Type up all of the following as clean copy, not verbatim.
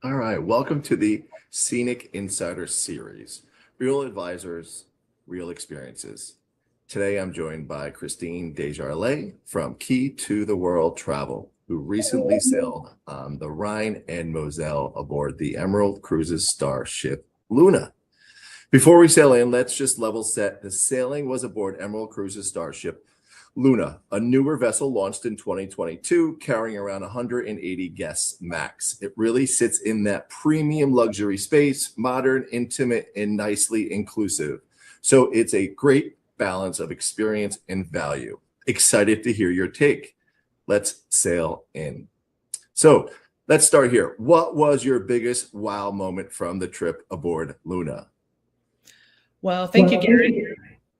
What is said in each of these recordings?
All right, welcome to the Scenic Insider Series, Real Advisors, Real Experiences. Today I'm joined by Christine Des Jarlais from Key to the World Travel, who recently sailed on the Rhine and Moselle aboard the Emerald Cruises starship Luna. Before we sail in, let's just level set. The sailing was aboard Emerald Cruises starship Luna, a newer vessel launched in 2022, carrying around 180 guests max. It really sits in that premium luxury space, modern, intimate, and nicely inclusive. So it's a great balance of experience and value. Excited to hear your take. Let's sail in. So let's start here. What was your biggest wow moment from the trip aboard Luna? Well, thank you, Gary.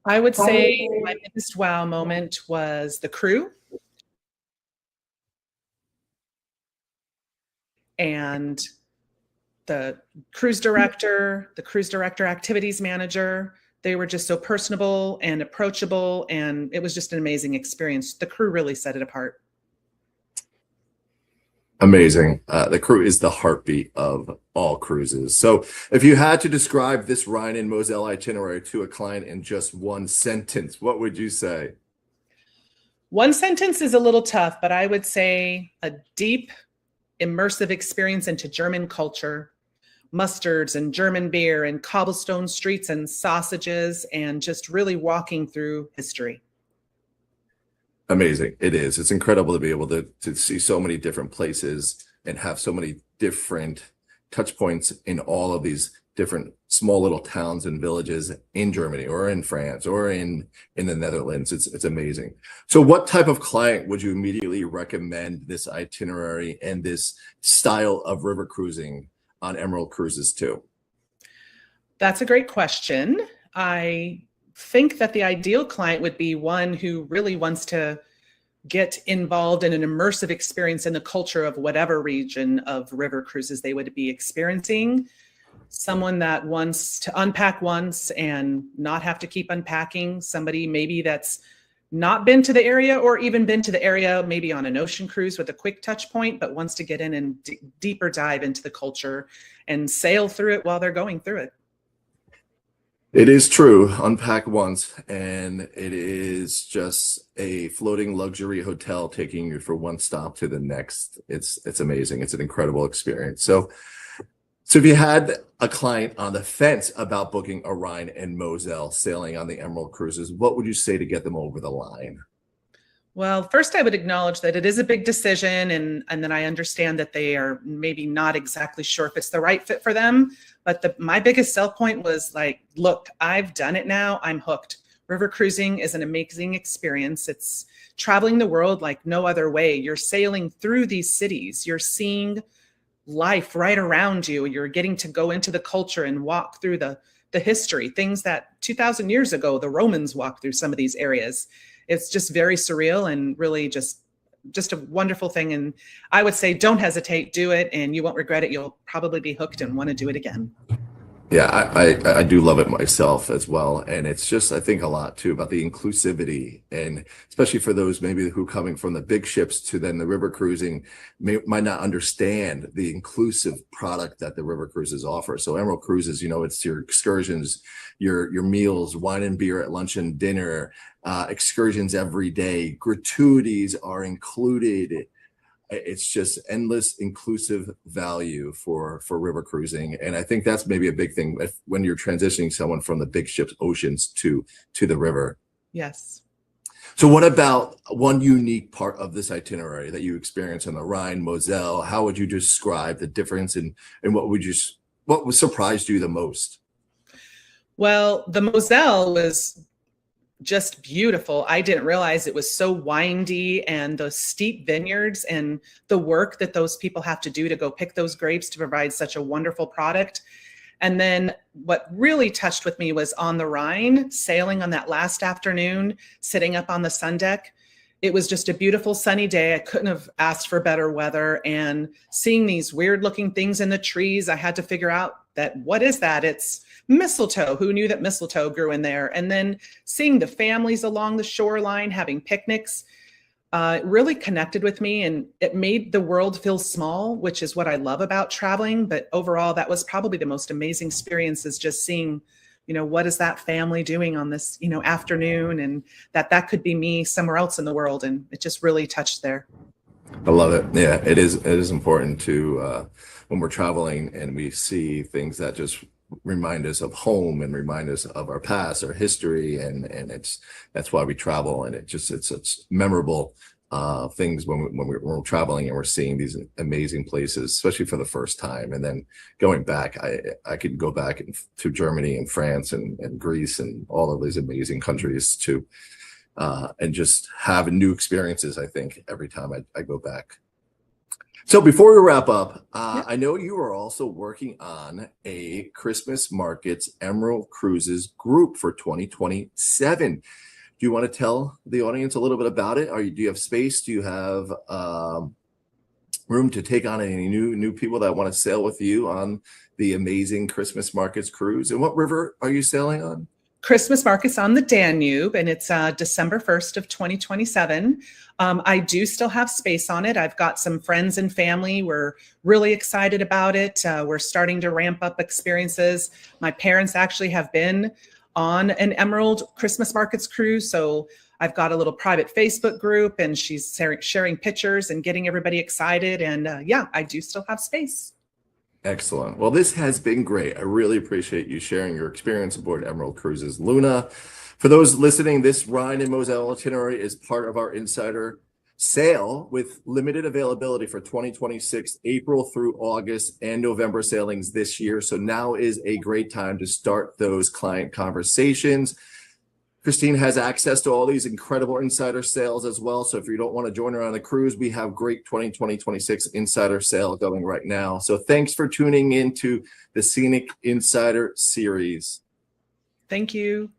I would say my biggest wow moment was the crew and the cruise director activities manager. They were just so personable and approachable, and it was just an amazing experience. The crew really set it apart. Amazing. The crew is the heartbeat of all cruises. So if you had to describe this Rhine and Moselle itinerary to a client in just one sentence, what would you say? One sentence is a little tough, but I would say a deep, immersive experience into German culture, mustards and German beer and cobblestone streets and sausages, and just really walking through history. Amazing. It is. It's incredible to be able to see so many different places and have so many different touch points in all of these different small little towns and villages in Germany or in France or in the Netherlands. It's amazing. So what type of client would you immediately recommend this itinerary and this style of river cruising on Emerald Cruises to? That's a great question. I think that the ideal client would be one who really wants to get involved in an immersive experience in the culture of whatever region of river cruises they would be experiencing. Someone that wants to unpack once and not have to keep unpacking. Somebody maybe that's not been to the area or even been to the area maybe on an ocean cruise with a quick touch point, but wants to get in and deeper dive into the culture and sail through it while they're going through it. It is true. Unpack once, and it is just a floating luxury hotel taking you from one stop to the next. It's amazing. It's an incredible experience. So if you had a client on the fence about booking a Rhine and Moselle sailing on the Emerald Cruises, what would you say to get them over the line? Well, first I would acknowledge that it is a big decision, and then I understand that they are maybe not exactly sure if it's the right fit for them. But my biggest sell point was like, look, I've done it now. I'm hooked. River cruising is an amazing experience. It's traveling the world like no other way. You're sailing through these cities. You're seeing life right around you. You're getting to go into the culture and walk through the history, things that 2,000 years ago, the Romans walked through some of these areas. It's just very surreal and really just a wonderful thing. And I would say, don't hesitate, do it, and you won't regret it. You'll probably be hooked and want to do it again. Yeah, I do love it myself as well. And it's just, I think a lot too about the inclusivity, and especially for those maybe who coming from the big ships to then the river cruising might not understand the inclusive product that the river cruises offer. So Emerald Cruises, it's your excursions, your meals, wine and beer at lunch and dinner, excursions every day, gratuities are included. It's just endless inclusive value for river cruising. And I think that's maybe a big thing when you're transitioning someone from the big ships, oceans to the river. Yes. So what about one unique part of this itinerary that you experience on the Rhine, Moselle? How would you describe the difference and what surprised you the most? Well, the Moselle was just beautiful. I didn't realize it was so windy, and those steep vineyards and the work that those people have to do to go pick those grapes to provide such a wonderful product. And then what really touched with me was on the Rhine, sailing on that last afternoon, sitting up on the sun deck. It was just a beautiful sunny day. I couldn't have asked for better weather, and seeing these weird looking things in the trees, I had to figure out that what is that? It's mistletoe. Who knew that mistletoe grew in there? And then seeing the families along the shoreline having picnics. really connected with me, and it made the world feel small, which is what I love about traveling. But overall, that was probably the most amazing experience, is just seeing, what is that family doing on this, afternoon, and that could be me somewhere else in the world. And it just really touched there. I love it. Yeah, it is. It is important to when we're traveling and we see things that just remind us of home and remind us of our past, our history, and that's why we travel. And it's such memorable things when we're traveling and we're seeing these amazing places, especially for the first time. And then going back, I could go back to Germany and France and Greece and all of these amazing countries too. And just have new experiences, I think, every time I go back. So before we wrap up, I know you are also working on a Christmas Markets Emerald Cruises group for 2027. Do you want to tell the audience a little bit about it? Do you have space? Do you have room to take on any new people that want to sail with you on the amazing Christmas Markets cruise? And what river are you sailing on? Christmas Markets on the Danube, and it's December 1st of 2027. I do still have space on it. I've got some friends and family. We're really excited about it. We're starting to ramp up experiences. My parents actually have been on an Emerald Christmas Markets cruise, so I've got a little private Facebook group, and she's sharing pictures and getting everybody excited. And yeah, I do still have space. Excellent. Well, this has been great. I really appreciate you sharing your experience aboard Emerald Cruises. Luna, for those listening, this Rhine and Moselle itinerary is part of our insider sale with limited availability for 2026, April through August, and November sailings this year. So now is a great time to start those client conversations. Christine has access to all these incredible insider sales as well. So if you don't want to join her on the cruise, we have great 2026 insider sale going right now. So thanks for tuning in to the Scenic Insider series. Thank you.